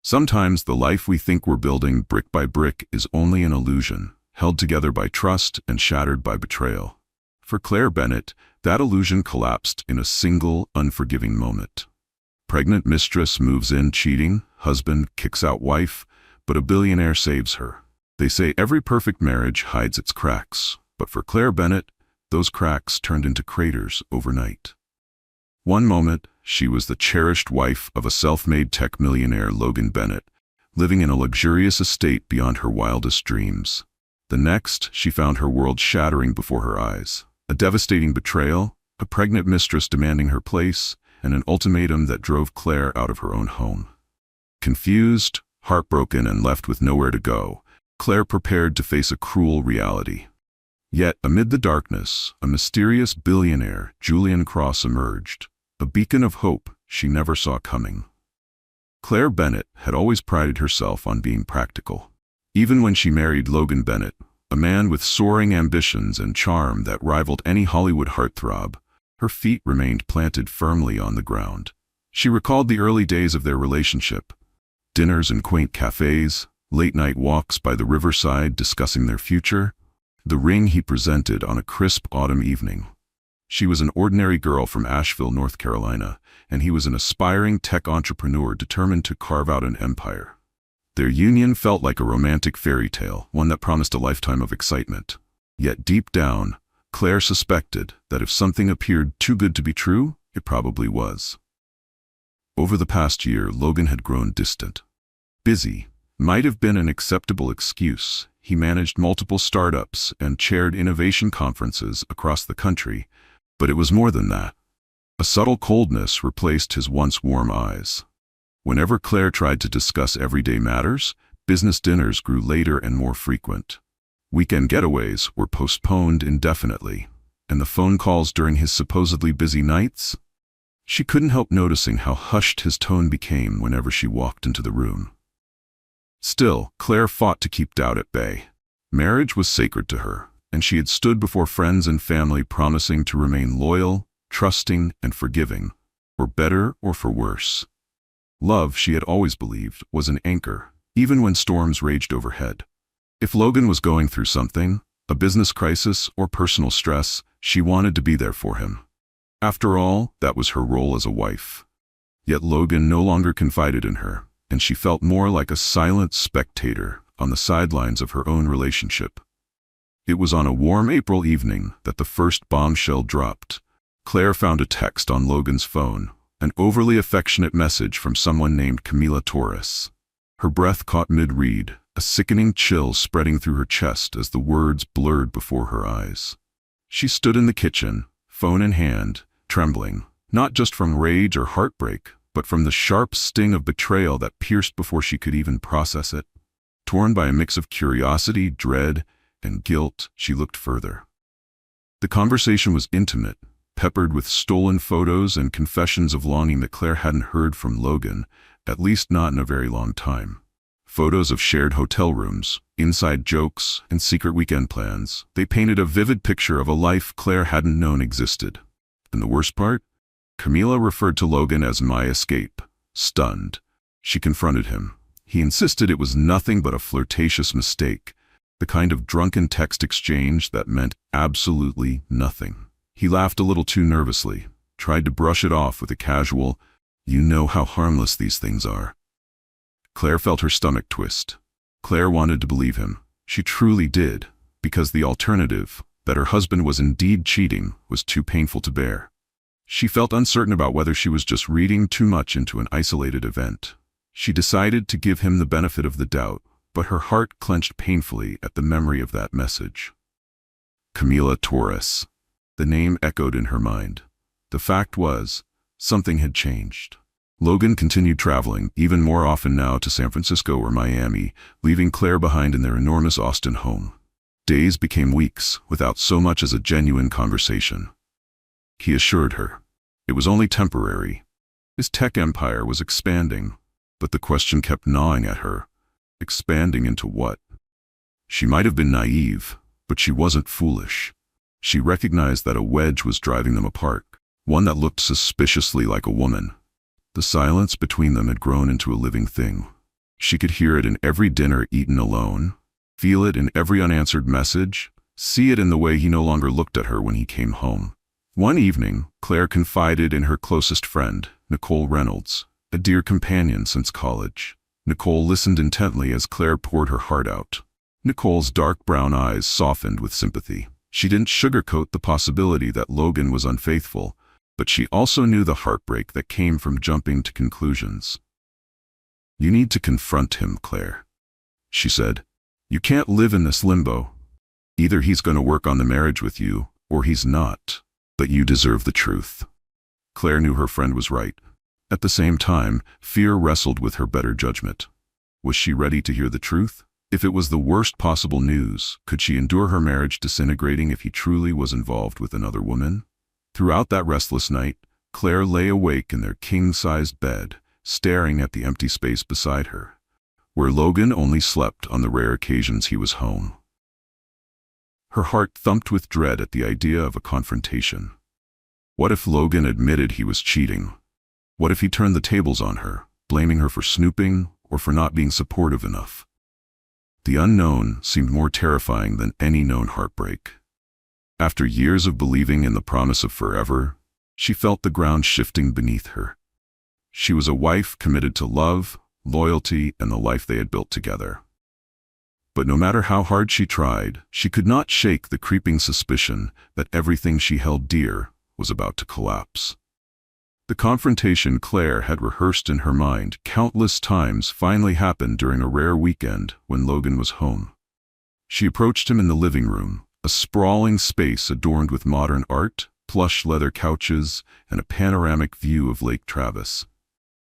Sometimes the life we think we're building brick by brick is only an illusion, held together by trust and shattered by betrayal. For Claire Bennett, that illusion collapsed in a single, unforgiving moment. Pregnant mistress moves in cheating, husband kicks out wife, but a billionaire saves her. They say every perfect marriage hides its cracks, but for Claire Bennett, those cracks turned into craters overnight. One moment, she was the cherished wife of a self-made tech millionaire, Logan Bennett, living in a luxurious estate beyond her wildest dreams. The next, she found her world shattering before her eyes. A devastating betrayal, a pregnant mistress demanding her place, and an ultimatum that drove Claire out of her own home. Confused, heartbroken, and left with nowhere to go, Claire prepared to face a cruel reality. Yet, amid the darkness, a mysterious billionaire, Julian Cross, emerged, a beacon of hope she never saw coming. Claire Bennett had always prided herself on being practical. Even when she married Logan Bennett, a man with soaring ambitions and charm that rivaled any Hollywood heartthrob, her feet remained planted firmly on the ground. She recalled the early days of their relationship, dinners in quaint cafes, late-night walks by the riverside discussing their future, the ring he presented on a crisp autumn evening. She was an ordinary girl from Asheville, North Carolina, and he was an aspiring tech entrepreneur determined to carve out an empire. Their union felt like a romantic fairy tale, one that promised a lifetime of excitement. Yet deep down, Claire suspected that if something appeared too good to be true, it probably was. Over the past year, Logan had grown distant. Busy might have been an acceptable excuse. He managed multiple startups and chaired innovation conferences across the country, but it was more than that. A subtle coldness replaced his once warm eyes. Whenever Claire tried to discuss everyday matters, business dinners grew later and more frequent. Weekend getaways were postponed indefinitely, and the phone calls during his supposedly busy nights? She couldn't help noticing how hushed his tone became whenever she walked into the room. Still, Claire fought to keep doubt at bay. Marriage was sacred to her, and she had stood before friends and family promising to remain loyal, trusting, and forgiving, for better or for worse. Love, she had always believed, was an anchor, even when storms raged overhead. If Logan was going through something, a business crisis or personal stress, she wanted to be there for him. After all, that was her role as a wife. Yet Logan no longer confided in her, and she felt more like a silent spectator on the sidelines of her own relationship. It was on a warm April evening that the first bombshell dropped. Claire found a text on Logan's phone, an overly affectionate message from someone named Camila Torres. Her breath caught mid-read, a sickening chill spreading through her chest as the words blurred before her eyes. She stood in the kitchen, phone in hand, trembling, not just from rage or heartbreak, but from the sharp sting of betrayal that pierced before she could even process it. Torn by a mix of curiosity, dread, and guilt, she looked further. The conversation was intimate, peppered with stolen photos and confessions of longing that Claire hadn't heard from Logan, at least not in a very long time. Photos of shared hotel rooms, inside jokes, and secret weekend plans. They painted a vivid picture of a life Claire hadn't known existed. And the worst part? Camila referred to Logan as my escape. Stunned, she confronted him. He insisted it was nothing but a flirtatious mistake, the kind of drunken text exchange that meant absolutely nothing. He laughed a little too nervously, tried to brush it off with a casual, "You know how harmless these things are." Claire felt her stomach twist. Claire wanted to believe him. She truly did, because the alternative, that her husband was indeed cheating, was too painful to bear. She felt uncertain about whether she was just reading too much into an isolated event. She decided to give him the benefit of the doubt, but her heart clenched painfully at the memory of that message. Camila Torres. The name echoed in her mind. The fact was, something had changed. Logan continued traveling, even more often now to San Francisco or Miami, leaving Claire behind in their enormous Austin home. Days became weeks, without so much as a genuine conversation. He assured her it was only temporary. His tech empire was expanding, but the question kept gnawing at her. Expanding into what? She might have been naive, but she wasn't foolish. She recognized that a wedge was driving them apart, one that looked suspiciously like a woman. The silence between them had grown into a living thing. She could hear it in every dinner eaten alone, feel it in every unanswered message, see it in the way he no longer looked at her when he came home. One evening, Claire confided in her closest friend, Nicole Reynolds, a dear companion since college. Nicole listened intently as Claire poured her heart out. Nicole's dark brown eyes softened with sympathy. She didn't sugarcoat the possibility that Logan was unfaithful, but she also knew the heartbreak that came from jumping to conclusions. "You need to confront him, Claire," she said. "You can't live in this limbo. Either he's going to work on the marriage with you, or he's not. But you deserve the truth." Claire knew her friend was right. At the same time, fear wrestled with her better judgment. Was she ready to hear the truth? If it was the worst possible news, could she endure her marriage disintegrating if he truly was involved with another woman? Throughout that restless night, Claire lay awake in their king-sized bed, staring at the empty space beside her, where Logan only slept on the rare occasions he was home. Her heart thumped with dread at the idea of a confrontation. What if Logan admitted he was cheating? What if he turned the tables on her, blaming her for snooping or for not being supportive enough? The unknown seemed more terrifying than any known heartbreak. After years of believing in the promise of forever, she felt the ground shifting beneath her. She was a wife committed to love, loyalty, and the life they had built together. But no matter how hard she tried, she could not shake the creeping suspicion that everything she held dear was about to collapse. The confrontation Claire had rehearsed in her mind countless times finally happened during a rare weekend when Logan was home. She approached him in the living room, a sprawling space adorned with modern art, plush leather couches, and a panoramic view of Lake Travis.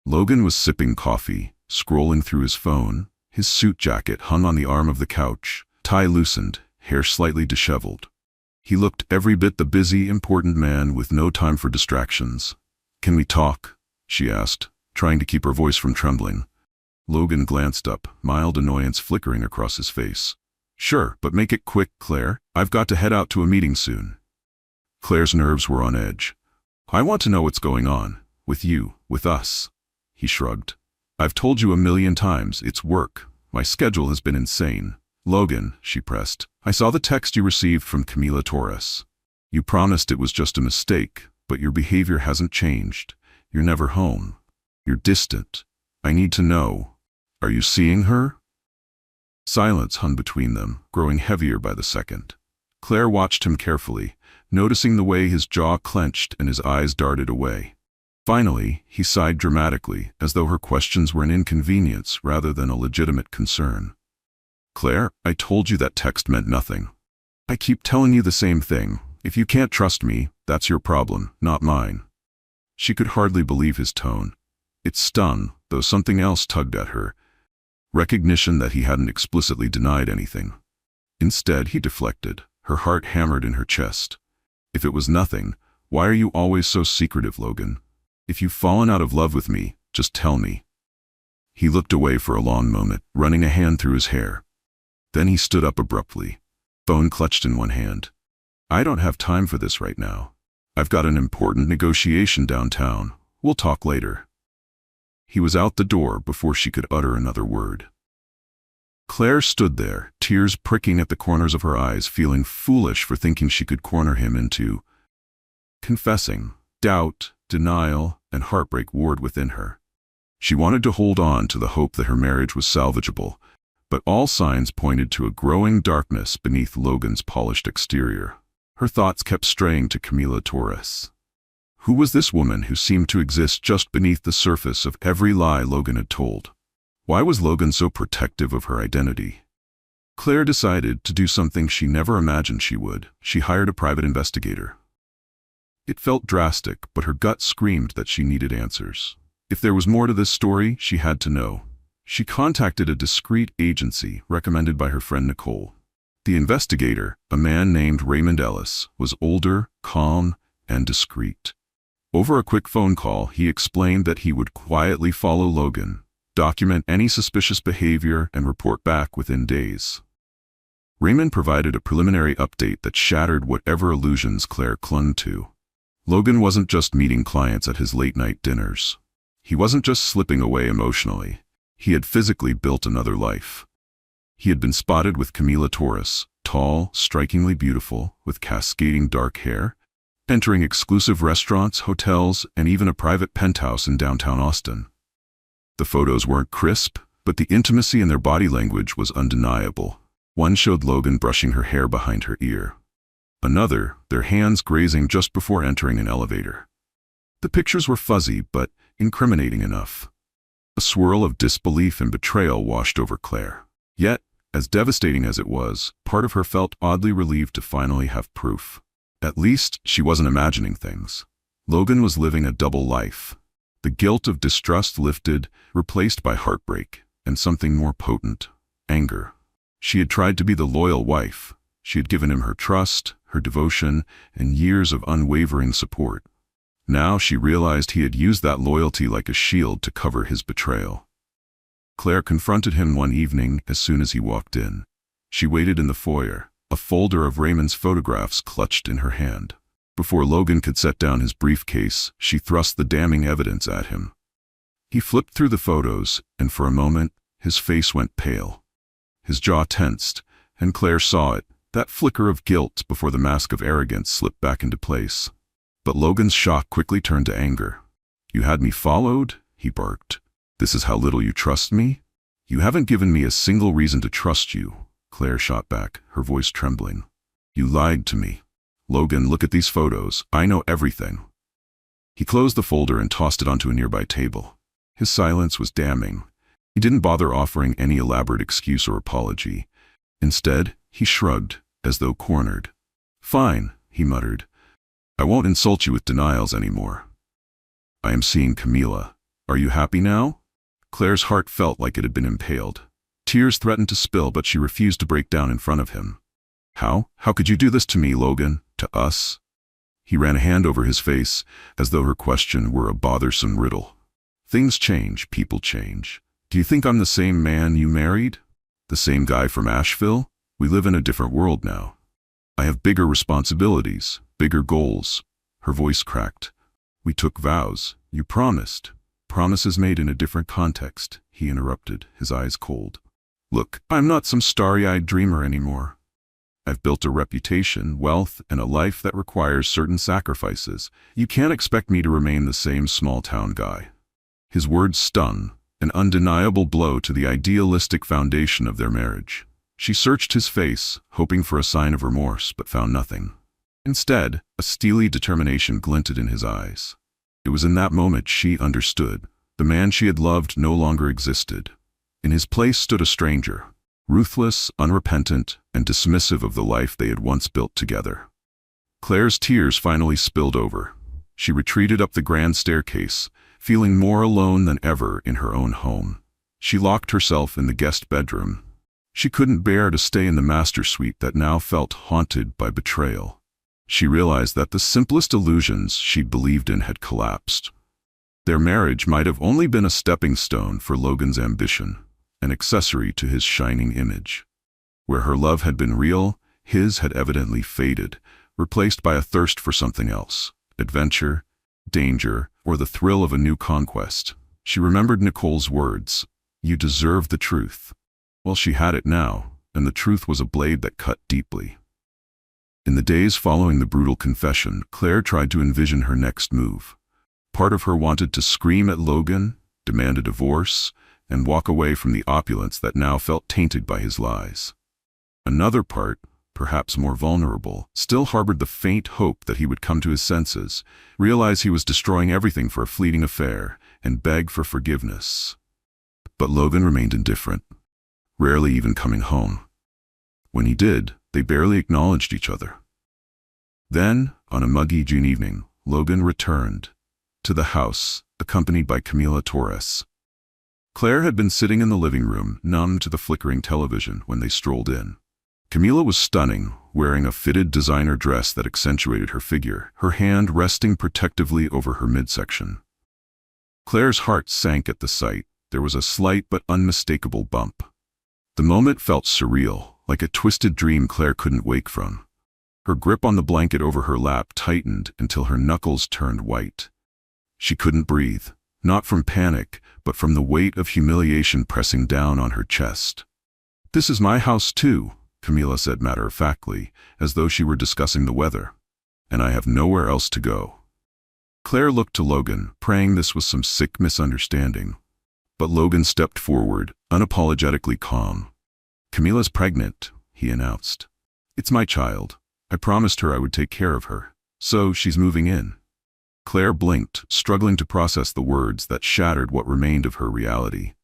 Logan was sipping coffee, scrolling through his phone. His suit jacket hung on the arm of the couch, tie loosened, hair slightly disheveled. He looked every bit the busy, important man with no time for distractions. "Can we talk?" she asked, trying to keep her voice from trembling. Logan glanced up, mild annoyance flickering across his face. "Sure, but make it quick, Claire. I've got to head out to a meeting soon." Claire's nerves were on edge. "I want to know what's going on. With you, with us." He shrugged. "I've told you a million times, it's work. My schedule has been insane." "Logan," she pressed, "I saw the text you received from Camila Torres. You promised it was just a mistake, but your behavior hasn't changed. You're never home. You're distant. I need to know. Are you seeing her?" Silence hung between them, growing heavier by the second. Claire watched him carefully, noticing the way his jaw clenched and his eyes darted away. Finally, he sighed dramatically, as though her questions were an inconvenience rather than a legitimate concern. "Claire, I told you that text meant nothing. I keep telling you the same thing. If you can't trust me, that's your problem, not mine." She could hardly believe his tone. It stung, though something else tugged at her. Recognition that he hadn't explicitly denied anything. Instead, he deflected, her heart hammered in her chest. "If it was nothing, why are you always so secretive, Logan? If you've fallen out of love with me, just tell me." He looked away for a long moment, running a hand through his hair. Then he stood up abruptly, phone clutched in one hand. "I don't have time for this right now. I've got an important negotiation downtown. We'll talk later." He was out the door before she could utter another word. Claire stood there, tears pricking at the corners of her eyes, feeling foolish for thinking she could corner him into confessing. Doubt, denial, and heartbreak warred within her. She wanted to hold on to the hope that her marriage was salvageable, but all signs pointed to a growing darkness beneath Logan's polished exterior. Her thoughts kept straying to Camila Torres. Who was this woman who seemed to exist just beneath the surface of every lie Logan had told? Why was Logan so protective of her identity? Claire decided to do something she never imagined she would. She hired a private investigator. It felt drastic, but her gut screamed that she needed answers. If there was more to this story, she had to know. She contacted a discreet agency recommended by her friend Nicole. The investigator, a man named Raymond Ellis, was older, calm, and discreet. Over a quick phone call, he explained that he would quietly follow Logan, document any suspicious behavior, and report back within days. Raymond provided a preliminary update that shattered whatever illusions Claire clung to. Logan wasn't just meeting clients at his late-night dinners. He wasn't just slipping away emotionally. He had physically built another life. He had been spotted with Camila Torres, tall, strikingly beautiful, with cascading dark hair, entering exclusive restaurants, hotels, and even a private penthouse in downtown Austin. The photos weren't crisp, but the intimacy in their body language was undeniable. One showed Logan brushing her hair behind her ear. Another, their hands grazing just before entering an elevator. The pictures were fuzzy, but incriminating enough. A swirl of disbelief and betrayal washed over Claire. Yet, as devastating as it was, part of her felt oddly relieved to finally have proof. At least, she wasn't imagining things. Logan was living a double life. The guilt of distrust lifted, replaced by heartbreak, and something more potent, anger. She had tried to be the loyal wife. She had given him her trust, her devotion, and years of unwavering support. Now she realized he had used that loyalty like a shield to cover his betrayal. Claire confronted him one evening as soon as he walked in. She waited in the foyer, a folder of Raymond's photographs clutched in her hand. Before Logan could set down his briefcase, she thrust the damning evidence at him. He flipped through the photos, and for a moment, his face went pale. His jaw tensed, and Claire saw it, that flicker of guilt before the mask of arrogance slipped back into place. But Logan's shock quickly turned to anger. "You had me followed?" he barked. "This is how little you trust me?" "You haven't given me a single reason to trust you," Claire shot back, her voice trembling. "You lied to me. Logan, look at these photos. I know everything." He closed the folder and tossed it onto a nearby table. His silence was damning. He didn't bother offering any elaborate excuse or apology. Instead, he shrugged, as though cornered. "Fine," he muttered. "I won't insult you with denials anymore. I am seeing Camila. Are you happy now?" Claire's heart felt like it had been impaled. Tears threatened to spill, but she refused to break down in front of him. How could you do this to me, Logan? To us?" He ran a hand over his face, as though her question were a bothersome riddle. "Things change, people change. Do you think I'm the same man you married? The same guy from Asheville? We live in a different world now. I have bigger responsibilities, bigger goals." Her voice cracked. "We took vows. You promised. Promises made in a different context," he interrupted, his eyes cold. "Look, I'm not some starry-eyed dreamer anymore. I've built a reputation, wealth, and a life that requires certain sacrifices. You can't expect me to remain the same small-town guy." His words stung, an undeniable blow to the idealistic foundation of their marriage. She searched his face, hoping for a sign of remorse, but found nothing. Instead, a steely determination glinted in his eyes. It was in that moment she understood. The man she had loved no longer existed. In his place stood a stranger, ruthless, unrepentant, and dismissive of the life they had once built together. Claire's tears finally spilled over. She retreated up the grand staircase, feeling more alone than ever in her own home. She locked herself in the guest bedroom. She couldn't bear to stay in the master suite that now felt haunted by betrayal. She realized that the simplest illusions she'd believed in had collapsed. Their marriage might have only been a stepping stone for Logan's ambition, an accessory to his shining image. Where her love had been real, his had evidently faded, replaced by a thirst for something else: adventure, danger, or the thrill of a new conquest. She remembered Nicole's words, "You deserve the truth." Well, she had it now, and the truth was a blade that cut deeply. In the days following the brutal confession, Claire tried to envision her next move. Part of her wanted to scream at Logan, demand a divorce, and walk away from the opulence that now felt tainted by his lies. Another part, perhaps more vulnerable, still harbored the faint hope that he would come to his senses, realize he was destroying everything for a fleeting affair, and beg for forgiveness. But Logan remained indifferent, rarely even coming home. When he did, they barely acknowledged each other. Then, on a muggy June evening, Logan returned to the house, accompanied by Camila Torres. Claire had been sitting in the living room, numb to the flickering television, when they strolled in. Camila was stunning, wearing a fitted designer dress that accentuated her figure, her hand resting protectively over her midsection. Claire's heart sank at the sight. There was a slight but unmistakable bump. The moment felt surreal, like a twisted dream Claire couldn't wake from. Her grip on the blanket over her lap tightened until her knuckles turned white. She couldn't breathe, not from panic, but from the weight of humiliation pressing down on her chest. "This is my house too," Camila said matter-of-factly, as though she were discussing the weather. "And I have nowhere else to go." Claire looked to Logan, praying this was some sick misunderstanding. But Logan stepped forward, unapologetically calm. "Camila's pregnant," he announced. "It's my child. I promised her I would take care of her. So she's moving in." Claire blinked, struggling to process the words that shattered what remained of her reality.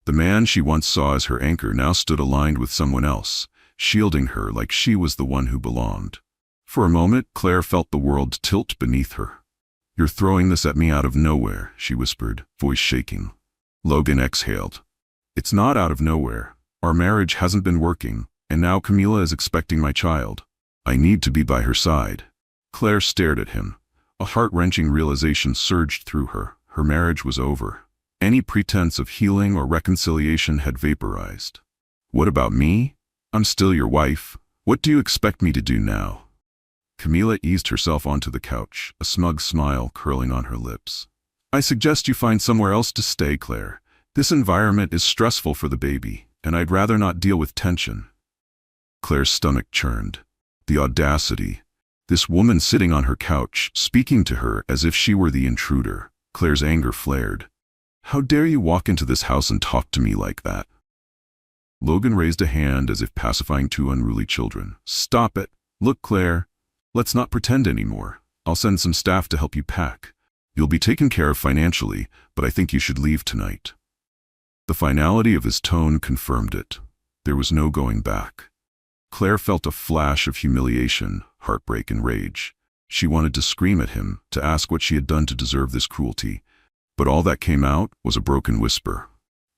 The man she once saw as her anchor now stood aligned with someone else, shielding her like she was the one who belonged. For a moment, Claire felt the world tilt beneath her. "You're throwing this at me out of nowhere," she whispered, voice shaking. Logan exhaled. "It's not out of nowhere. Our marriage hasn't been working, and now Camila is expecting my child. I need to be by her side." Claire stared at him. A heart-wrenching realization surged through her. Her marriage was over. Any pretense of healing or reconciliation had vaporized. "What about me? I'm still your wife. What do you expect me to do now?" Camila eased herself onto the couch, a smug smile curling on her lips. "I suggest you find somewhere else to stay, Claire. This environment is stressful for the baby, and I'd rather not deal with tension." Claire's stomach churned. The audacity. This woman sitting on her couch, speaking to her as if she were the intruder. Claire's anger flared. "How dare you walk into this house and talk to me like that?" Logan raised a hand as if pacifying two unruly children. "Stop it. Look, Claire, let's not pretend anymore. I'll send some staff to help you pack. You'll be taken care of financially, but I think you should leave tonight." The finality of his tone confirmed it. There was no going back. Claire felt a flash of humiliation, heartbreak, and rage. She wanted to scream at him, to ask what she had done to deserve this cruelty. But all that came out was a broken whisper.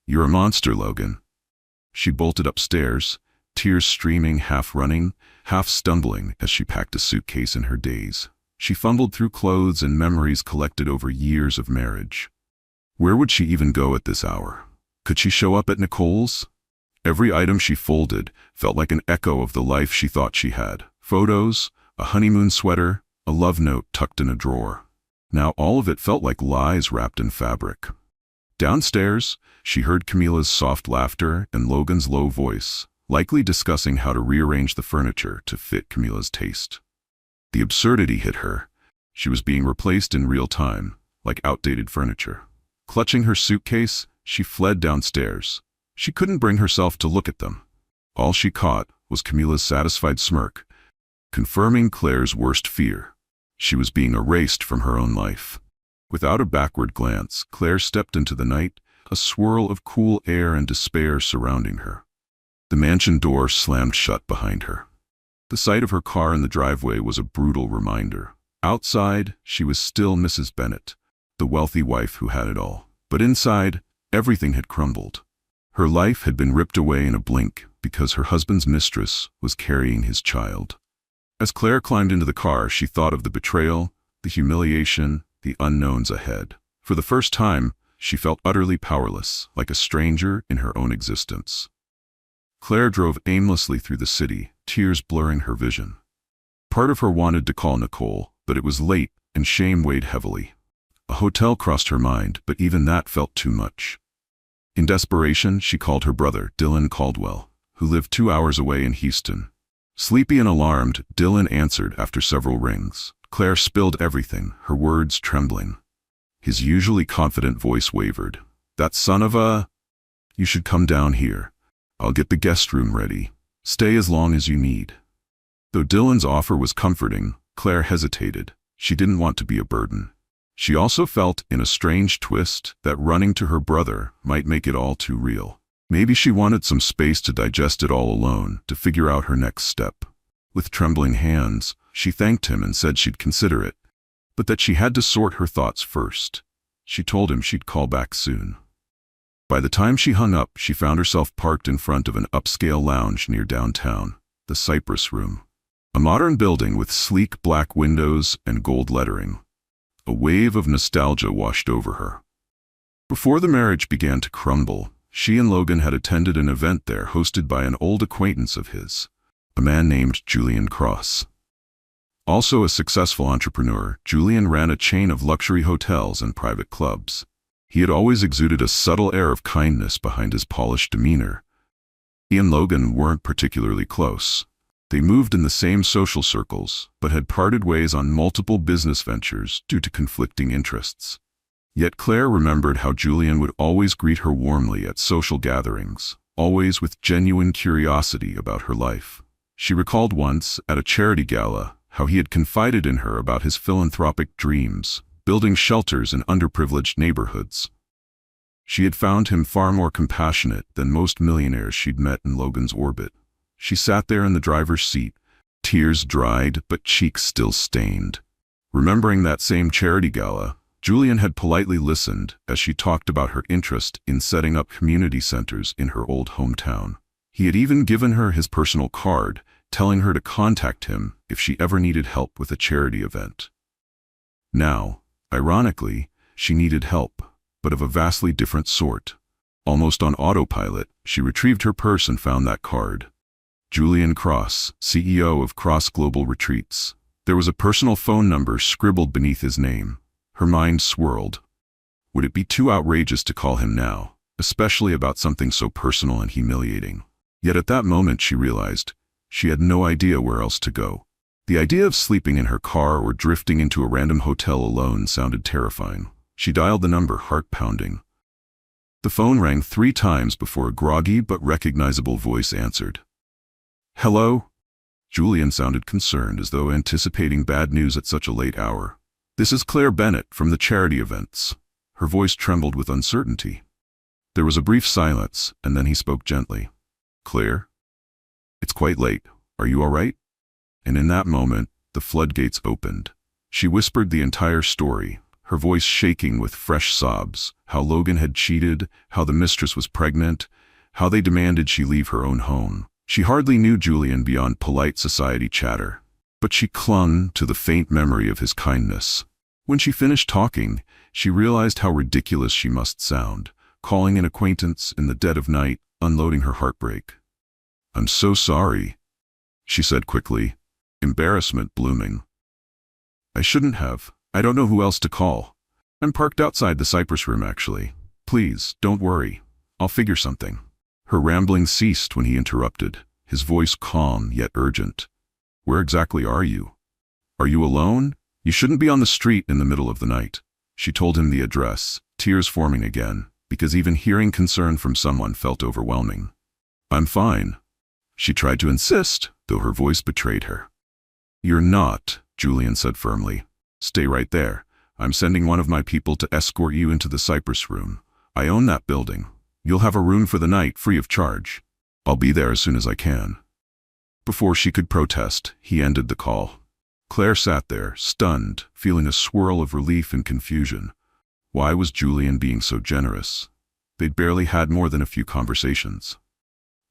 "You're a monster, Logan." She bolted upstairs, tears streaming, half running, half stumbling as she packed a suitcase in her daze. She fumbled through clothes and memories collected over years of marriage. Where would she even go at this hour? Could she show up at Nicole's? Every item she folded felt like an echo of the life she thought she had. Photos, a honeymoon sweater, a love note tucked in a drawer. Now all of it felt like lies wrapped in fabric. Downstairs, she heard Camila's soft laughter and Logan's low voice, likely discussing how to rearrange the furniture to fit Camila's taste. The absurdity hit her. She was being replaced in real time, like outdated furniture. Clutching her suitcase, she fled downstairs. She couldn't bring herself to look at them. All she caught was Camila's satisfied smirk, confirming Claire's worst fear. She was being erased from her own life. Without a backward glance, Claire stepped into the night, a swirl of cool air and despair surrounding her. The mansion door slammed shut behind her. The sight of her car in the driveway was a brutal reminder. Outside, she was still Mrs. Bennet, the wealthy wife who had it all. But inside, everything had crumbled. Her life had been ripped away in a blink because her husband's mistress was carrying his child. As Claire climbed into the car, she thought of the betrayal, the humiliation, the unknowns ahead. For the first time, she felt utterly powerless, like a stranger in her own existence. Claire drove aimlessly through the city, tears blurring her vision. Part of her wanted to call Nicole, but it was late and shame weighed heavily. A hotel crossed her mind, but even that felt too much. In desperation, she called her brother, Dylan Caldwell, who lived 2 hours away in Houston. Sleepy and alarmed, Dylan answered after several rings. Claire spilled everything, her words trembling. His usually confident voice wavered. "That son of a... You should come down here. I'll get the guest room ready. Stay as long as you need." Though Dylan's offer was comforting, Claire hesitated. She didn't want to be a burden. She also felt, in a strange twist, that running to her brother might make it all too real. Maybe she wanted some space to digest it all alone, to figure out her next step. With trembling hands, she thanked him and said she'd consider it, but that she had to sort her thoughts first. She told him she'd call back soon. By the time she hung up, she found herself parked in front of an upscale lounge near downtown, the Cypress Room. A modern building with sleek black windows and gold lettering. A wave of nostalgia washed over her. Before the marriage began to crumble, she and Logan had attended an event there hosted by an old acquaintance of his, a man named Julian Cross. Also a successful entrepreneur, Julian ran a chain of luxury hotels and private clubs. He had always exuded a subtle air of kindness behind his polished demeanor. He and Logan weren't particularly close. They moved in the same social circles, but had parted ways on multiple business ventures due to conflicting interests. Yet Claire remembered how Julian would always greet her warmly at social gatherings, always with genuine curiosity about her life. She recalled once, at a charity gala, how he had confided in her about his philanthropic dreams, building shelters in underprivileged neighborhoods. She had found him far more compassionate than most millionaires she'd met in Logan's orbit. She sat there in the driver's seat, tears dried but cheeks still stained. Remembering that same charity gala, Julian had politely listened as she talked about her interest in setting up community centers in her old hometown. He had even given her his personal card, telling her to contact him if she ever needed help with a charity event. Now, ironically, she needed help, but of a vastly different sort. Almost on autopilot, she retrieved her purse and found that card. Julian Cross, CEO of Cross Global Retreats. There was a personal phone number scribbled beneath his name. Her mind swirled. Would it be too outrageous to call him now, especially about something so personal and humiliating? Yet at that moment she realized she had no idea where else to go. The idea of sleeping in her car or drifting into a random hotel alone sounded terrifying. She dialed the number, heart pounding. The phone rang 3 times before a groggy but recognizable voice answered. "Hello?" Julian sounded concerned, as though anticipating bad news at such a late hour. "This is Claire Bennett from the charity events." Her voice trembled with uncertainty. There was a brief silence, and then he spoke gently. "Claire? It's quite late. Are you all right?" And in that moment, the floodgates opened. She whispered the entire story, her voice shaking with fresh sobs, how Logan had cheated, how the mistress was pregnant, how they demanded she leave her own home. She hardly knew Julian beyond polite society chatter, but she clung to the faint memory of his kindness. When she finished talking, she realized how ridiculous she must sound, calling an acquaintance in the dead of night, unloading her heartbreak. "I'm so sorry," she said quickly, embarrassment blooming. "I shouldn't have. I don't know who else to call. I'm parked outside the Cypress Room, actually. Please, don't worry. I'll figure something." Her rambling ceased when he interrupted, his voice calm yet urgent. "Where exactly are you? Are you alone? You shouldn't be on the street in the middle of the night." She told him the address, tears forming again, because even hearing concern from someone felt overwhelming. "I'm fine." She tried to insist, though her voice betrayed her. "You're not," Julian said firmly. "Stay right there. I'm sending one of my people to escort you into the Cypress Room. I own that building. You'll have a room for the night, free of charge. I'll be there as soon as I can." Before she could protest, he ended the call. Claire sat there, stunned, feeling a swirl of relief and confusion. Why was Julian being so generous? They'd barely had more than a few conversations.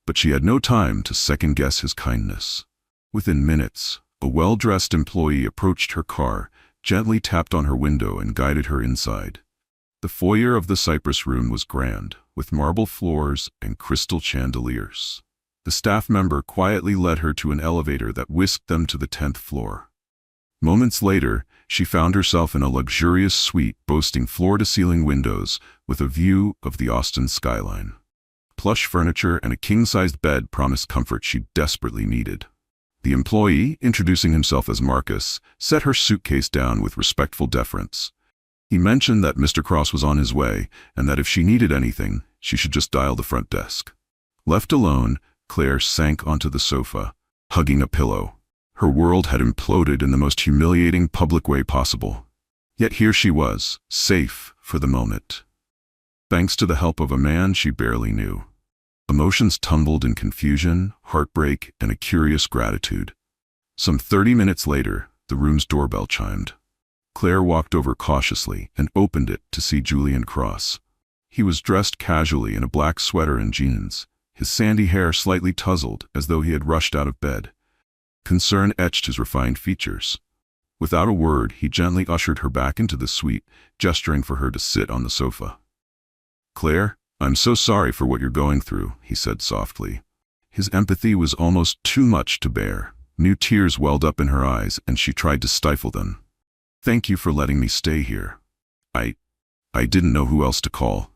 But she had no time to second-guess his kindness. Within minutes, a well-dressed employee approached her car, gently tapped on her window and guided her inside. The foyer of the Cypress Room was grand, with marble floors and crystal chandeliers. The staff member quietly led her to an elevator that whisked them to the 10th floor. Moments later, she found herself in a luxurious suite boasting floor-to-ceiling windows with a view of the Austin skyline. Plush furniture and a king-sized bed promised comfort she desperately needed. The employee, introducing himself as Marcus, set her suitcase down with respectful deference. He mentioned that Mr. Cross was on his way, and that if she needed anything, she should just dial the front desk. Left alone, Claire sank onto the sofa, hugging a pillow. Her world had imploded in the most humiliating public way possible. Yet here she was, safe for the moment. Thanks to the help of a man she barely knew. Emotions tumbled in confusion, heartbreak, and a curious gratitude. Some 30 minutes later, the room's doorbell chimed. Claire walked over cautiously and opened it to see Julian Cross. He was dressed casually in a black sweater and jeans, his sandy hair slightly tousled as though he had rushed out of bed. Concern etched his refined features. Without a word, he gently ushered her back into the suite, gesturing for her to sit on the sofa. "Claire, I'm so sorry for what you're going through," he said softly. His empathy was almost too much to bear. New tears welled up in her eyes, and she tried to stifle them. "Thank you for letting me stay here. I didn't know who else to call.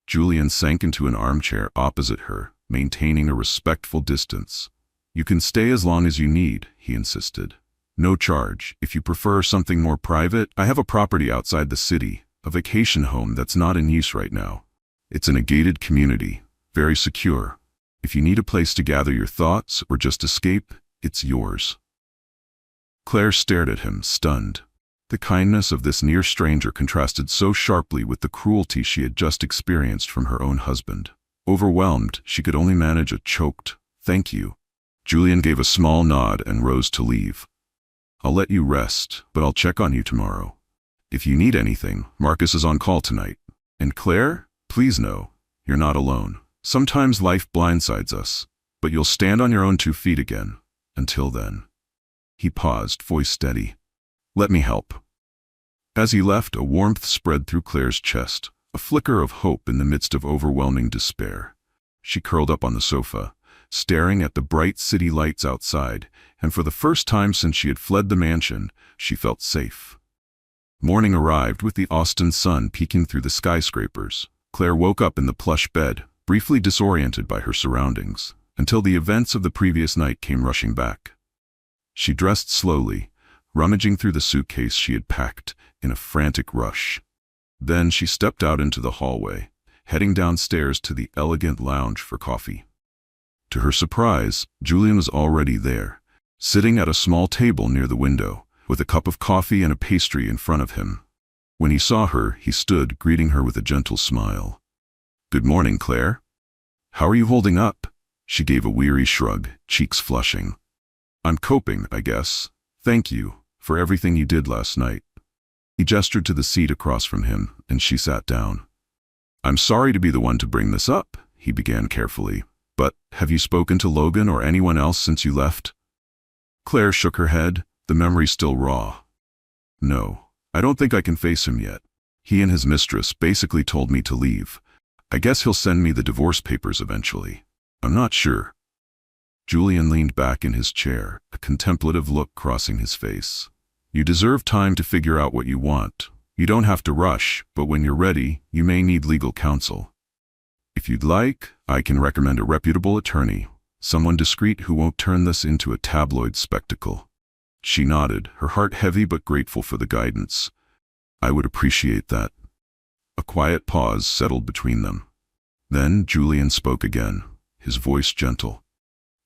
Julian sank into an armchair opposite her, maintaining a respectful distance. You can stay as long as you need, he insisted. No charge. If you prefer something more private, I have a property outside the city, a vacation home that's not in use right now. It's in a gated community, very secure. If you need a place to gather your thoughts or just escape, it's yours. Claire stared at him, stunned. The kindness of this near stranger contrasted so sharply with the cruelty she had just experienced from her own husband. Overwhelmed, she could only manage a choked, "Thank you." Julian gave a small nod and rose to leave. "I'll let you rest, but I'll check on you tomorrow. If you need anything, Marcus is on call tonight. And Claire, please know, you're not alone. Sometimes life blindsides us, but you'll stand on your own 2 feet again. Until then." He paused, voice steady. "Let me help." As he left, a warmth spread through Claire's chest, a flicker of hope in the midst of overwhelming despair. She curled up on the sofa, staring at the bright city lights outside, and for the first time since she had fled the mansion, she felt safe. Morning arrived with the Austin sun peeking through the skyscrapers. Claire woke up in the plush bed, briefly disoriented by her surroundings, until the events of the previous night came rushing back. She dressed slowly, rummaging through the suitcase she had packed in a frantic rush. Then she stepped out into the hallway, heading downstairs to the elegant lounge for coffee. To her surprise, Julian was already there, sitting at a small table near the window, with a cup of coffee and a pastry in front of him. When he saw her, he stood, greeting her with a gentle smile. "Good morning, Claire. How are you holding up?" She gave a weary shrug, cheeks flushing. "I'm coping, I guess. Thank you for everything you did last night." He gestured to the seat across from him, and she sat down. "I'm sorry to be the one to bring this up," he began carefully, "but have you spoken to Logan or anyone else since you left?" Claire shook her head, the memory still raw. "No, I don't think I can face him yet. He and his mistress basically told me to leave. I guess he'll send me the divorce papers eventually. I'm not sure." Julian leaned back in his chair, a contemplative look crossing his face. "You deserve time to figure out what you want. You don't have to rush, but when you're ready, you may need legal counsel. If you'd like, I can recommend a reputable attorney, someone discreet who won't turn this into a tabloid spectacle." She nodded, her heart heavy but grateful for the guidance. "I would appreciate that." A quiet pause settled between them. Then Julian spoke again, his voice gentle.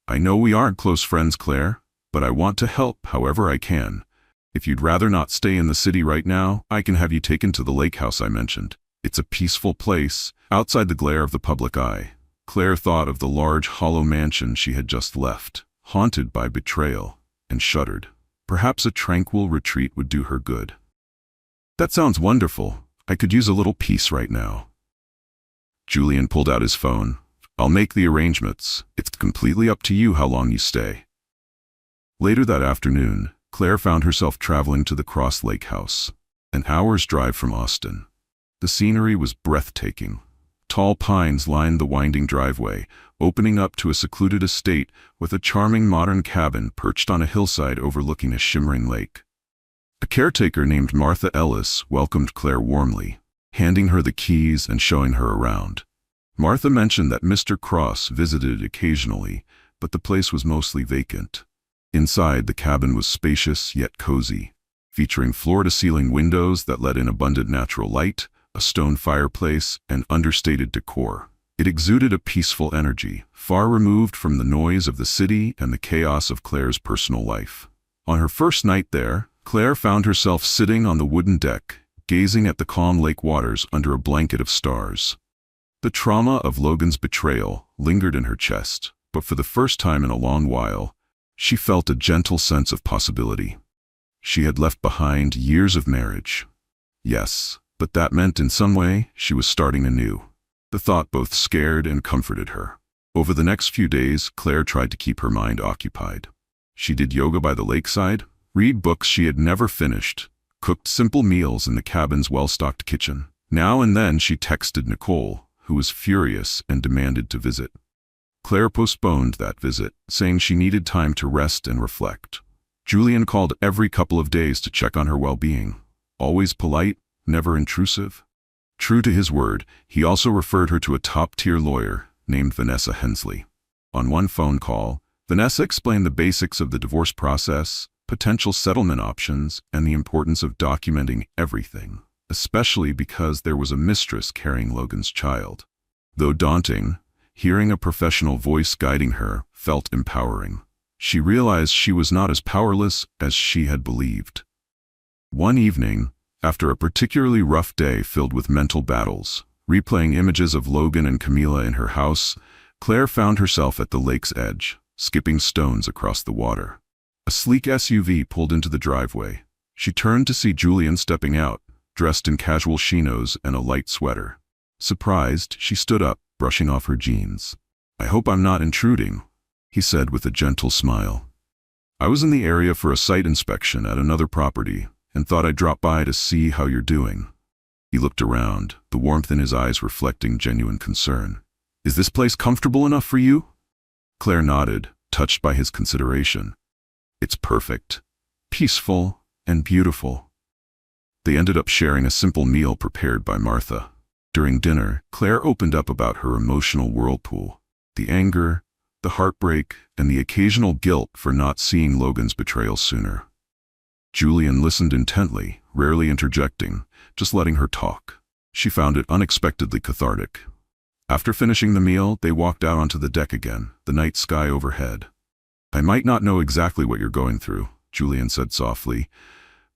"I know we aren't close friends, Claire, but I want to help however I can. If you'd rather not stay in the city right now, I can have you taken to the lake house I mentioned. It's a peaceful place, outside the glare of the public eye." Claire thought of the large hollow mansion she had just left, haunted by betrayal, and shuddered. Perhaps a tranquil retreat would do her good. "That sounds wonderful. I could use a little peace right now." Julian pulled out his phone. "I'll make the arrangements. It's completely up to you how long you stay." Later that afternoon, Claire found herself traveling to the Cross Lake House, an hour's drive from Austin. The scenery was breathtaking. Tall pines lined the winding driveway, opening up to a secluded estate with a charming modern cabin perched on a hillside overlooking a shimmering lake. A caretaker named Martha Ellis welcomed Claire warmly, handing her the keys and showing her around. Martha mentioned that Mr. Cross visited occasionally, but the place was mostly vacant. Inside, the cabin was spacious yet cozy, featuring floor-to-ceiling windows that let in abundant natural light, a stone fireplace, and understated decor. It exuded a peaceful energy, far removed from the noise of the city and the chaos of Claire's personal life. On her first night there, Claire found herself sitting on the wooden deck, gazing at the calm lake waters under a blanket of stars. The trauma of Logan's betrayal lingered in her chest, but for the first time in a long while, she felt a gentle sense of possibility. She had left behind years of marriage. Yes, but that meant in some way she was starting anew. The thought both scared and comforted her. Over the next few days, Claire tried to keep her mind occupied. She did yoga by the lakeside, read books she had never finished, cooked simple meals in the cabin's well-stocked kitchen. Now and then she texted Nicole, who was furious and demanded to visit. Claire postponed that visit, saying she needed time to rest and reflect. Julian called every couple of days to check on her well-being. Always polite, never intrusive. True to his word, he also referred her to a top-tier lawyer named Vanessa Hensley. On one phone call, Vanessa explained the basics of the divorce process, potential settlement options, and the importance of documenting everything, especially because there was a mistress carrying Logan's child. Though daunting, hearing a professional voice guiding her felt empowering. She realized she was not as powerless as she had believed. One evening, after a particularly rough day filled with mental battles, replaying images of Logan and Camila in her house, Claire found herself at the lake's edge, skipping stones across the water. A sleek SUV pulled into the driveway. She turned to see Julian stepping out, dressed in casual chinos and a light sweater. Surprised, she stood up, brushing off her jeans. "I hope I'm not intruding," he said with a gentle smile. "I was in the area for a site inspection at another property and thought I'd drop by to see how you're doing." He looked around, the warmth in his eyes reflecting genuine concern. "Is this place comfortable enough for you?" Claire nodded, touched by his consideration. "It's perfect, peaceful, and beautiful." They ended up sharing a simple meal prepared by Martha. During dinner, Claire opened up about her emotional whirlpool, the anger, the heartbreak, and the occasional guilt for not seeing Logan's betrayal sooner. Julian listened intently, rarely interjecting, just letting her talk. She found it unexpectedly cathartic. After finishing the meal, they walked out onto the deck again, the night sky overhead. "I might not know exactly what you're going through," Julian said softly,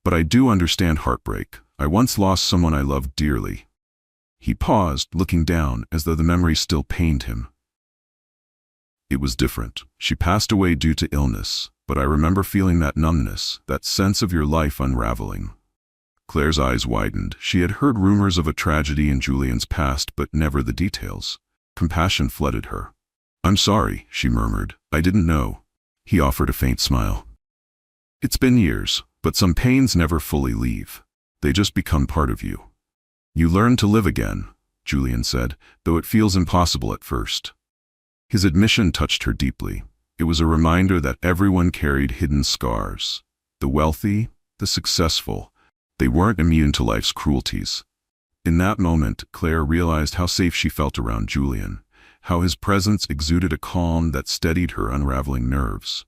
"but I do understand heartbreak. I once lost someone I loved dearly." He paused, looking down, as though the memory still pained him. "It was different. She passed away due to illness, but I remember feeling that numbness, that sense of your life unraveling." Claire's eyes widened. She had heard rumors of a tragedy in Julian's past, but never the details. Compassion flooded her. "I'm sorry," she murmured. "I didn't know." He offered a faint smile. "It's been years, but some pains never fully leave. They just become part of you. You learn to live again," Julian said, "though it feels impossible at first." His admission touched her deeply. It was a reminder that everyone carried hidden scars. The wealthy, the successful, they weren't immune to life's cruelties. In that moment, Claire realized how safe she felt around Julian, how his presence exuded a calm that steadied her unraveling nerves.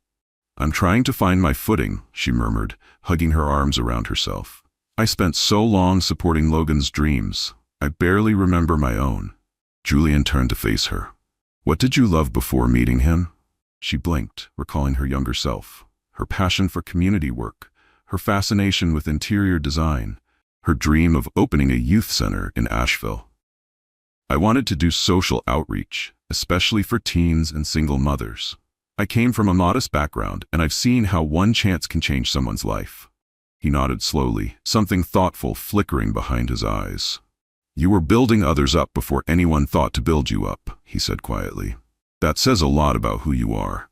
"I'm trying to find my footing," she murmured, hugging her arms around herself. "I spent so long supporting Logan's dreams. I barely remember my own." Julian turned to face her. "What did you love before meeting him?" She blinked, recalling her younger self, her passion for community work, her fascination with interior design, her dream of opening a youth center in Asheville. "I wanted to do social outreach, especially for teens and single mothers. I came from a modest background, and I've seen how one chance can change someone's life." He nodded slowly, something thoughtful flickering behind his eyes. "You were building others up before anyone thought to build you up," he said quietly. "That says a lot about who you are."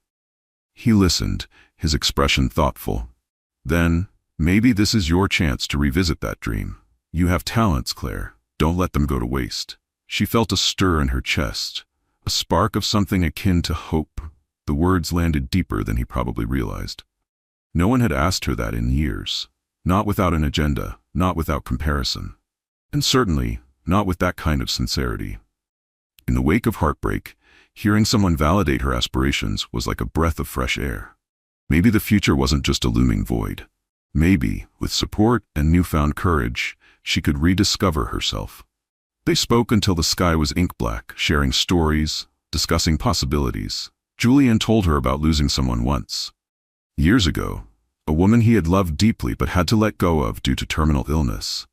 He listened, his expression thoughtful. "Then, maybe this is your chance to revisit that dream. You have talents, Claire. Don't let them go to waste." She felt a stir in her chest, a spark of something akin to hope. The words landed deeper than he probably realized. No one had asked her that in years. Not without an agenda, not without comparison. And certainly, not with that kind of sincerity. In the wake of heartbreak, hearing someone validate her aspirations was like a breath of fresh air. Maybe the future wasn't just a looming void. Maybe, with support and newfound courage, she could rediscover herself. They spoke until the sky was ink black, sharing stories, discussing possibilities. Julian told her about losing someone once. Years ago, a woman he had loved deeply but had to let go of due to terminal illness.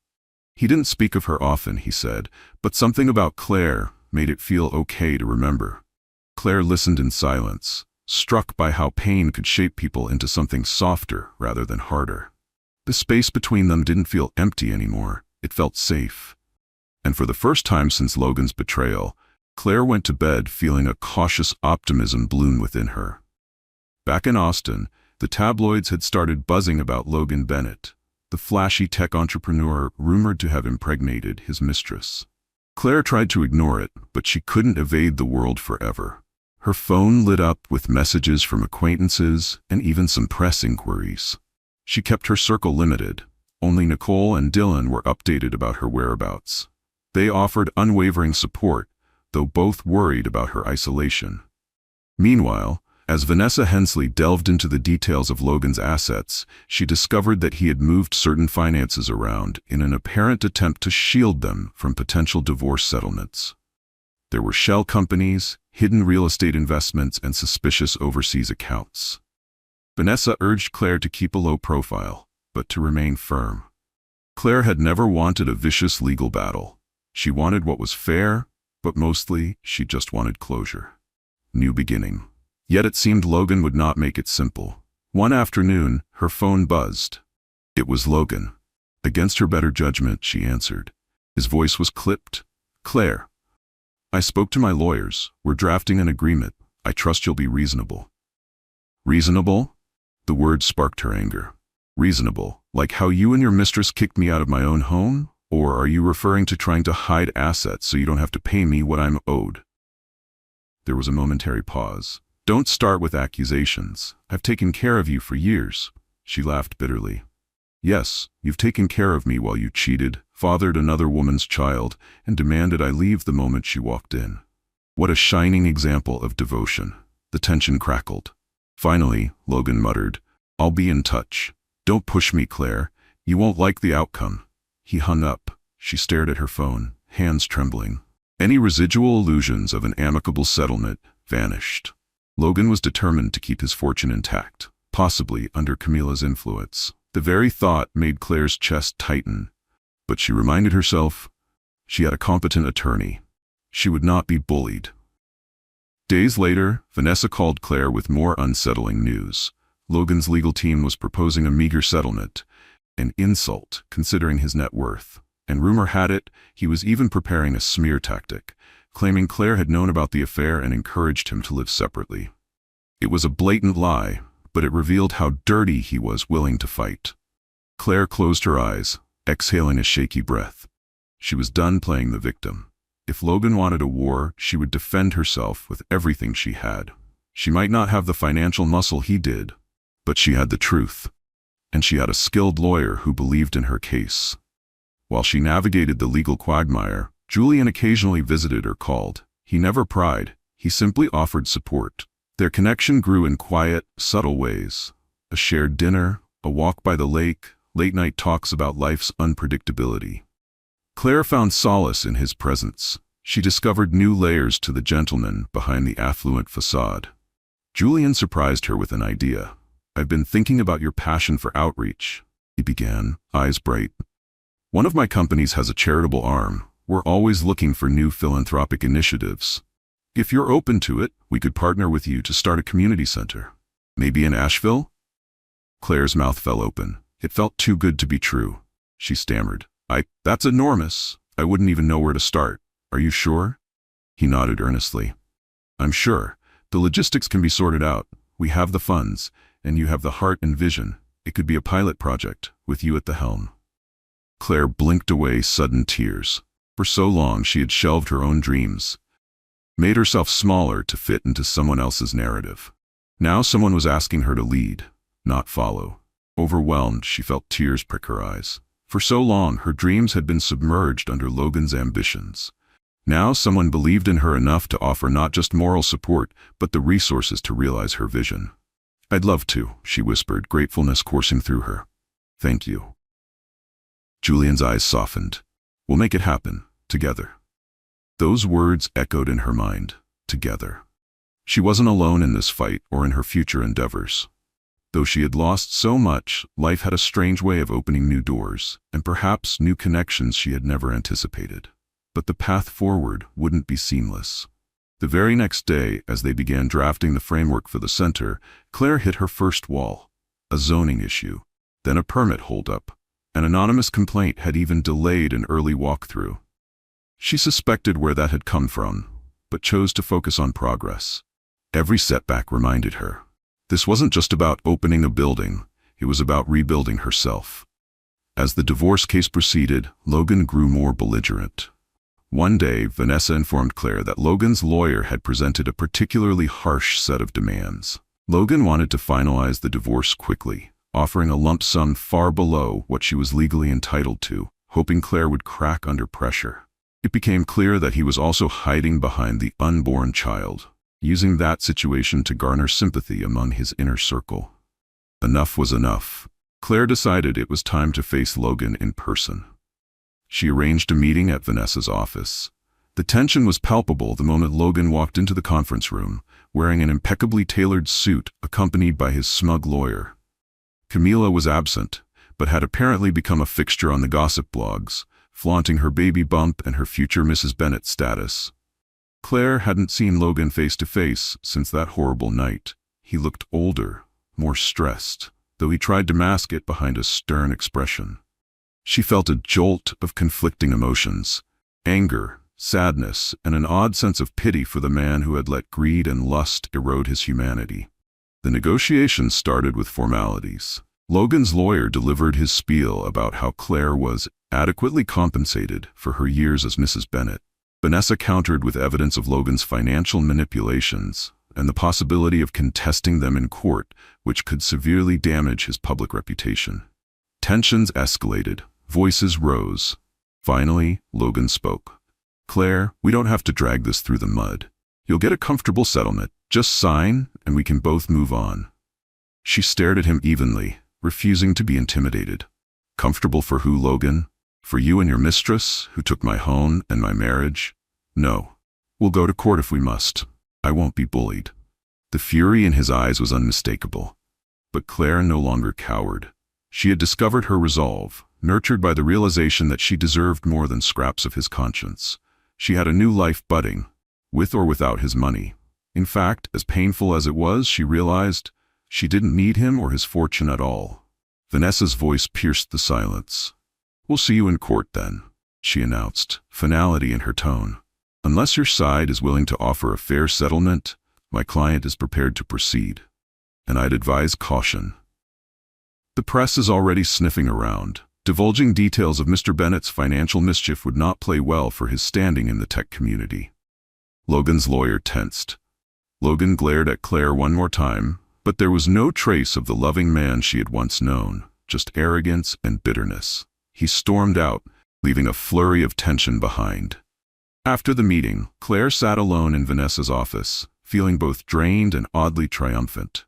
He didn't speak of her often, he said, but something about Claire made it feel okay to remember. Claire listened in silence, struck by how pain could shape people into something softer rather than harder. The space between them didn't feel empty anymore, it felt safe. And for the first time since Logan's betrayal, Claire went to bed feeling a cautious optimism bloom within her. Back in Austin, the tabloids had started buzzing about Logan Bennett, the flashy tech entrepreneur rumored to have impregnated his mistress. Claire tried to ignore it, but she couldn't evade the world forever. Her phone lit up with messages from acquaintances and even some press inquiries. She kept her circle limited. Only Nicole and Dylan were updated about her whereabouts. They offered unwavering support, though both worried about her isolation. Meanwhile, as Vanessa Hensley delved into the details of Logan's assets, she discovered that he had moved certain finances around in an apparent attempt to shield them from potential divorce settlements. There were shell companies, hidden real estate investments, and suspicious overseas accounts. Vanessa urged Claire to keep a low profile, but to remain firm. Claire had never wanted a vicious legal battle. She wanted what was fair, but mostly she just wanted closure. New beginning. Yet it seemed Logan would not make it simple. One afternoon, her phone buzzed. It was Logan. Against her better judgment, she answered. His voice was clipped. "Claire, I spoke to my lawyers. We're drafting an agreement. I trust you'll be reasonable." Reasonable? The word sparked her anger. Reasonable, like how you and your mistress kicked me out of my own home? Or are you referring to trying to hide assets so you don't have to pay me what I'm owed? There was a momentary pause. "Don't start with accusations. I've taken care of you for years." She laughed bitterly. "Yes, you've taken care of me while you cheated, fathered another woman's child, and demanded I leave the moment she walked in." What a shining example of devotion. The tension crackled. Finally, Logan muttered, "I'll be in touch. Don't push me, Claire. You won't like the outcome." He hung up. She stared at her phone, hands trembling. Any residual illusions of an amicable settlement vanished. Logan was determined to keep his fortune intact, possibly under Camila's influence. The very thought made Claire's chest tighten, but she reminded herself she had a competent attorney. She would not be bullied. Days later, Vanessa called Claire with more unsettling news. Logan's legal team was proposing a meager settlement, an insult considering his net worth. And rumor had it, he was even preparing a smear tactic, claiming Claire had known about the affair and encouraged him to live separately. It was a blatant lie, but it revealed how dirty he was willing to fight. Claire closed her eyes, exhaling a shaky breath. She was done playing the victim. If Logan wanted a war, she would defend herself with everything she had. She might not have the financial muscle he did, but she had the truth. And she had a skilled lawyer who believed in her case. While she navigated the legal quagmire, Julian occasionally visited or called. He never pried, he simply offered support. Their connection grew in quiet, subtle ways. A shared dinner, a walk by the lake, late-night talks about life's unpredictability. Claire found solace in his presence. She discovered new layers to the gentleman behind the affluent facade. Julian surprised her with an idea. "I've been thinking about your passion for outreach," he began, eyes bright. "One of my companies has a charitable arm. We're always looking for new philanthropic initiatives. If you're open to it, we could partner with you to start a community center. Maybe in Asheville?" Claire's mouth fell open. It felt too good to be true. She stammered. That's enormous. I wouldn't even know where to start. Are you sure?" He nodded earnestly. "I'm sure. The logistics can be sorted out. We have the funds, and you have the heart and vision. It could be a pilot project, with you at the helm." Claire blinked away sudden tears. For so long she had shelved her own dreams, made herself smaller to fit into someone else's narrative. Now someone was asking her to lead, not follow. Overwhelmed, she felt tears prick her eyes. For so long, her dreams had been submerged under Logan's ambitions. Now someone believed in her enough to offer not just moral support, but the resources to realize her vision. "I'd love to," she whispered, gratefulness coursing through her. "Thank you." Julian's eyes softened. "We'll make it happen, together." Those words echoed in her mind, together. She wasn't alone in this fight or in her future endeavors. Though she had lost so much, life had a strange way of opening new doors, and perhaps new connections she had never anticipated. But the path forward wouldn't be seamless. The very next day, as they began drafting the framework for the center, Claire hit her first wall. A zoning issue, then a permit holdup. An anonymous complaint had even delayed an early walkthrough. She suspected where that had come from, but chose to focus on progress. Every setback reminded her. This wasn't just about opening a building, it was about rebuilding herself. As the divorce case proceeded, Logan grew more belligerent. One day, Vanessa informed Claire that Logan's lawyer had presented a particularly harsh set of demands. Logan wanted to finalize the divorce quickly, offering a lump sum far below what she was legally entitled to, hoping Claire would crack under pressure. It became clear that he was also hiding behind the unborn child, using that situation to garner sympathy among his inner circle. Enough was enough. Claire decided it was time to face Logan in person. She arranged a meeting at Vanessa's office. The tension was palpable the moment Logan walked into the conference room, wearing an impeccably tailored suit accompanied by his smug lawyer. Camila was absent, but had apparently become a fixture on the gossip blogs, flaunting her baby bump and her future Mrs. Bennet status. Claire hadn't seen Logan face to face since that horrible night. He looked older, more stressed, though he tried to mask it behind a stern expression. She felt a jolt of conflicting emotions: anger, sadness, and an odd sense of pity for the man who had let greed and lust erode his humanity. The negotiations started with formalities. Logan's lawyer delivered his spiel about how Claire was adequately compensated for her years as Mrs. Bennet. Vanessa countered with evidence of Logan's financial manipulations and the possibility of contesting them in court, which could severely damage his public reputation. Tensions escalated. Voices rose. Finally, Logan spoke. "Claire, we don't have to drag this through the mud. You'll get a comfortable settlement. Just sign, and we can both move on." She stared at him evenly, refusing to be intimidated. "Comfortable for who, Logan? For you and your mistress, who took my home and my marriage? No. We'll go to court if we must. I won't be bullied." The fury in his eyes was unmistakable. But Claire no longer cowered. She had discovered her resolve, nurtured by the realization that she deserved more than scraps of his conscience. She had a new life budding, with or without his money. In fact, as painful as it was, she realized she didn't need him or his fortune at all. Vanessa's voice pierced the silence. "We'll see you in court then," she announced, finality in her tone. "Unless your side is willing to offer a fair settlement, my client is prepared to proceed. And I'd advise caution. The press is already sniffing around. Divulging details of Mr. Bennet's financial mischief would not play well for his standing in the tech community." Logan's lawyer tensed. Logan glared at Claire one more time, but there was no trace of the loving man she had once known, just arrogance and bitterness. He stormed out, leaving a flurry of tension behind. After the meeting, Claire sat alone in Vanessa's office, feeling both drained and oddly triumphant.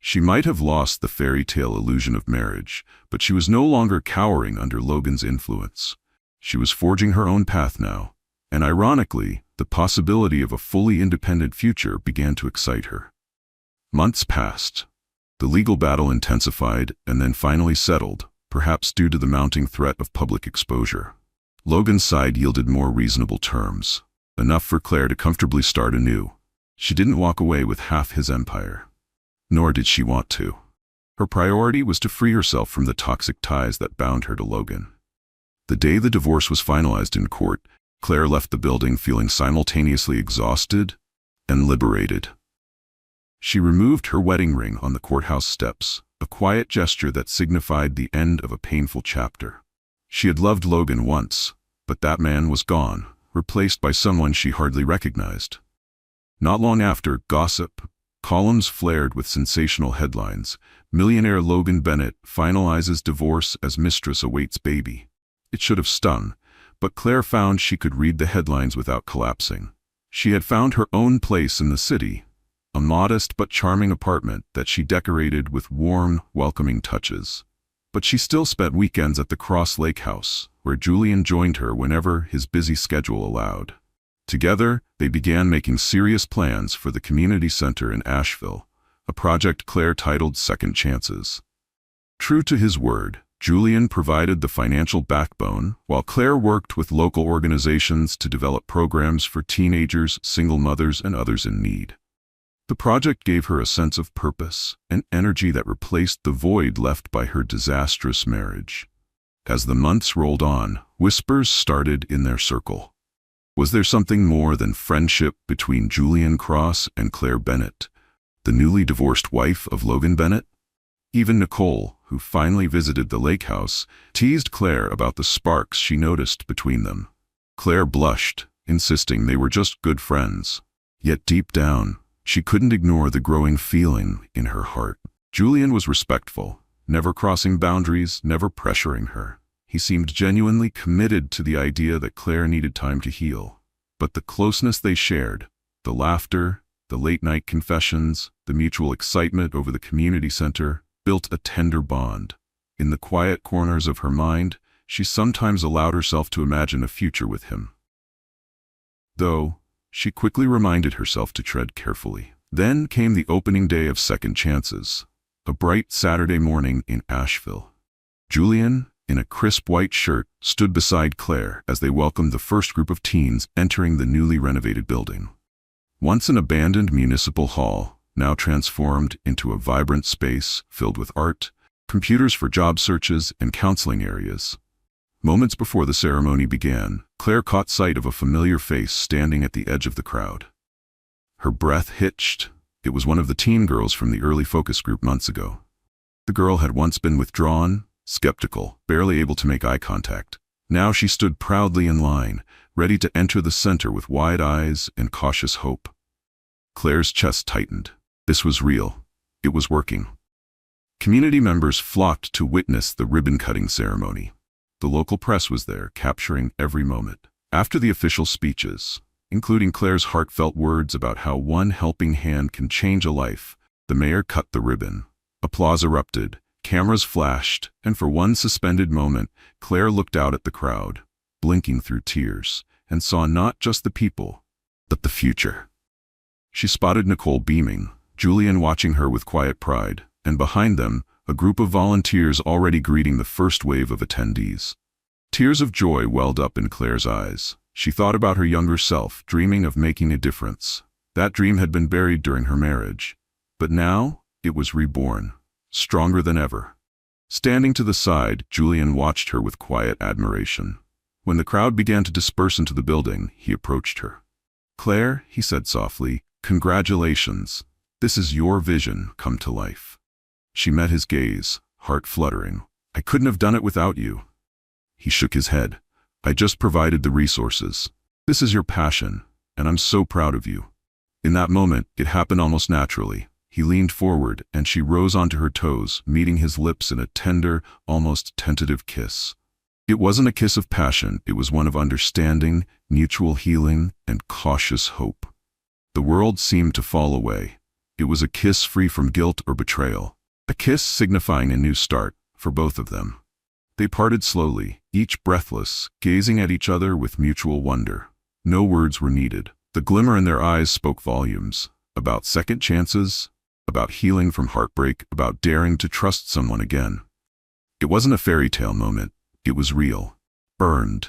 She might have lost the fairy tale illusion of marriage, but she was no longer cowering under Logan's influence. She was forging her own path now, and ironically, the possibility of a fully independent future began to excite her. Months passed. The legal battle intensified and then finally settled, perhaps due to the mounting threat of public exposure. Logan's side yielded more reasonable terms, enough for Claire to comfortably start anew. She didn't walk away with half his empire. Nor did she want to. Her priority was to free herself from the toxic ties that bound her to Logan. The day the divorce was finalized in court, Claire left the building feeling simultaneously exhausted and liberated. She removed her wedding ring on the courthouse steps, a quiet gesture that signified the end of a painful chapter. She had loved Logan once, but that man was gone, replaced by someone she hardly recognized. Not long after, gossip columns flared with sensational headlines. "Millionaire Logan Bennet finalizes divorce as mistress awaits baby." It should have stung, but Claire found she could read the headlines without collapsing. She had found her own place in the city, a modest but charming apartment that she decorated with warm, welcoming touches. But she still spent weekends at the Cross Lake House, where Julian joined her whenever his busy schedule allowed. Together, they began making serious plans for the community center in Asheville, a project Claire titled Second Chances. True to his word, Julian provided the financial backbone, while Claire worked with local organizations to develop programs for teenagers, single mothers, and others in need. The project gave her a sense of purpose and energy that replaced the void left by her disastrous marriage. As the months rolled on, whispers started in their circle. Was there something more than friendship between Julian Cross and Claire Bennet, the newly divorced wife of Logan Bennet? Even Nicole, who finally visited the lake house, teased Claire about the sparks she noticed between them. Claire blushed, insisting they were just good friends. Yet deep down, she couldn't ignore the growing feeling in her heart. Julian was respectful, never crossing boundaries, never pressuring her. He seemed genuinely committed to the idea that Claire needed time to heal. But the closeness they shared, the laughter, the late-night confessions, the mutual excitement over the community center, built a tender bond. In the quiet corners of her mind, she sometimes allowed herself to imagine a future with him. Though, she quickly reminded herself to tread carefully. Then came the opening day of Second Chances, a bright Saturday morning in Asheville. Julian, in a crisp white shirt, stood beside Claire as they welcomed the first group of teens entering the newly renovated building. Once an abandoned municipal hall, now transformed into a vibrant space filled with art, computers for job searches, and counseling areas. Moments before the ceremony began, Claire caught sight of a familiar face standing at the edge of the crowd. Her breath hitched. It was one of the teen girls from the early focus group months ago. The girl had once been withdrawn, skeptical, barely able to make eye contact. Now she stood proudly in line, ready to enter the center with wide eyes and cautious hope. Claire's chest tightened. This was real. It was working. Community members flocked to witness the ribbon-cutting ceremony. The local press was there, capturing every moment. After the official speeches, including Claire's heartfelt words about how one helping hand can change a life, the mayor cut the ribbon. Applause erupted, cameras flashed, and for one suspended moment, Claire looked out at the crowd, blinking through tears, and saw not just the people, but the future. She spotted Nicole beaming, Julian watching her with quiet pride, and behind them, a group of volunteers already greeting the first wave of attendees. Tears of joy welled up in Claire's eyes. She thought about her younger self, dreaming of making a difference. That dream had been buried during her marriage. But now, it was reborn, stronger than ever. Standing to the side, Julian watched her with quiet admiration. When the crowd began to disperse into the building, he approached her. "Claire," he said softly, "congratulations. This is your vision come to life." She met his gaze, heart fluttering. "I couldn't have done it without you." He shook his head. "I just provided the resources. This is your passion, and I'm so proud of you." In that moment, it happened almost naturally. He leaned forward, and she rose onto her toes, meeting his lips in a tender, almost tentative kiss. It wasn't a kiss of passion, it was one of understanding, mutual healing, and cautious hope. The world seemed to fall away. It was a kiss free from guilt or betrayal. A kiss signifying a new start for both of them. They parted slowly, each breathless, gazing at each other with mutual wonder. No words were needed. The glimmer in their eyes spoke volumes. About second chances, about healing from heartbreak, about daring to trust someone again. It wasn't a fairy tale moment. It was real, earned,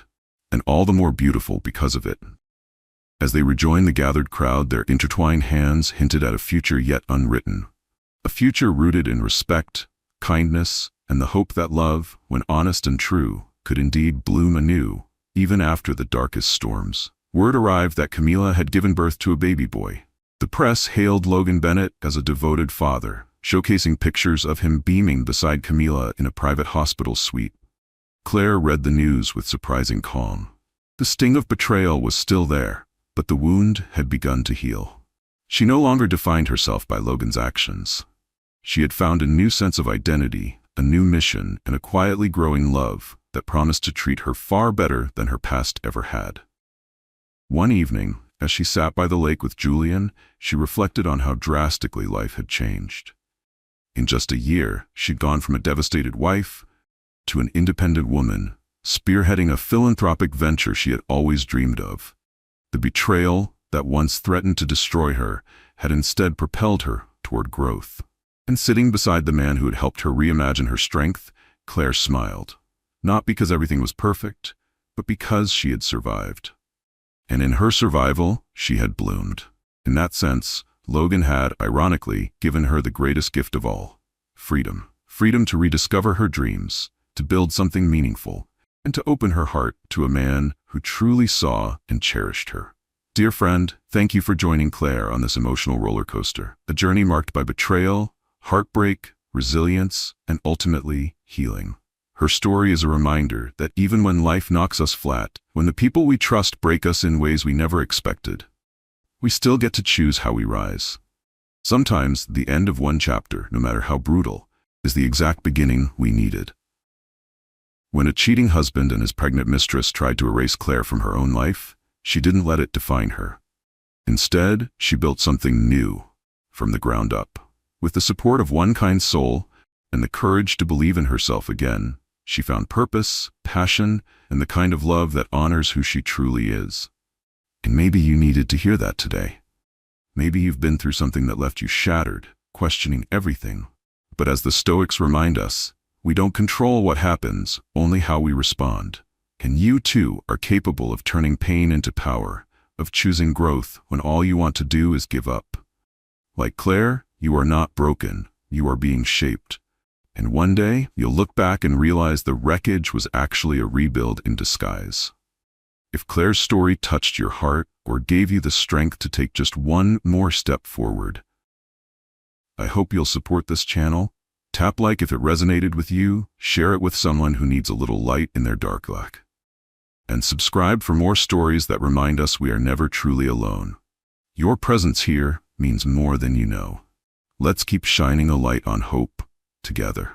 and all the more beautiful because of it. As they rejoined the gathered crowd, their intertwined hands hinted at a future yet unwritten. A future rooted in respect, kindness, and the hope that love, when honest and true, could indeed bloom anew, even after the darkest storms. Word arrived that Camila had given birth to a baby boy. The press hailed Logan Bennett as a devoted father, showcasing pictures of him beaming beside Camila in a private hospital suite. Claire read the news with surprising calm. The sting of betrayal was still there, but the wound had begun to heal. She no longer defined herself by Logan's actions. She had found a new sense of identity, a new mission, and a quietly growing love that promised to treat her far better than her past ever had. One evening, as she sat by the lake with Julian, she reflected on how drastically life had changed. In just a year, she'd gone from a devastated wife to an independent woman, spearheading a philanthropic venture she had always dreamed of. The betrayal that once threatened to destroy her had instead propelled her toward growth. And sitting beside the man who had helped her reimagine her strength, Claire smiled. Not because everything was perfect, but because she had survived. And in her survival, she had bloomed. In that sense, Logan had, ironically, given her the greatest gift of all: freedom. Freedom to rediscover her dreams, to build something meaningful, and to open her heart to a man who truly saw and cherished her. Dear friend, thank you for joining Claire on this emotional roller coaster, a journey marked by betrayal, heartbreak, resilience, and ultimately, healing. Her story is a reminder that even when life knocks us flat, when the people we trust break us in ways we never expected, we still get to choose how we rise. Sometimes, the end of one chapter, no matter how brutal, is the exact beginning we needed. When a cheating husband and his pregnant mistress tried to erase Claire from her own life, she didn't let it define her. Instead, she built something new, from the ground up. With the support of one kind soul and the courage to believe in herself again, she found purpose, passion, and the kind of love that honors who she truly is. And maybe you needed to hear that today. Maybe you've been through something that left you shattered, questioning everything. But as the Stoics remind us, we don't control what happens, only how we respond. And you too are capable of turning pain into power, of choosing growth when all you want to do is give up. Like Claire, you are not broken, you are being shaped. And one day, you'll look back and realize the wreckage was actually a rebuild in disguise. If Claire's story touched your heart or gave you the strength to take just one more step forward, I hope you'll support this channel. Tap like if it resonated with you, share it with someone who needs a little light in their dark life. And subscribe for more stories that remind us we are never truly alone. Your presence here means more than you know. Let's keep shining a light on hope together.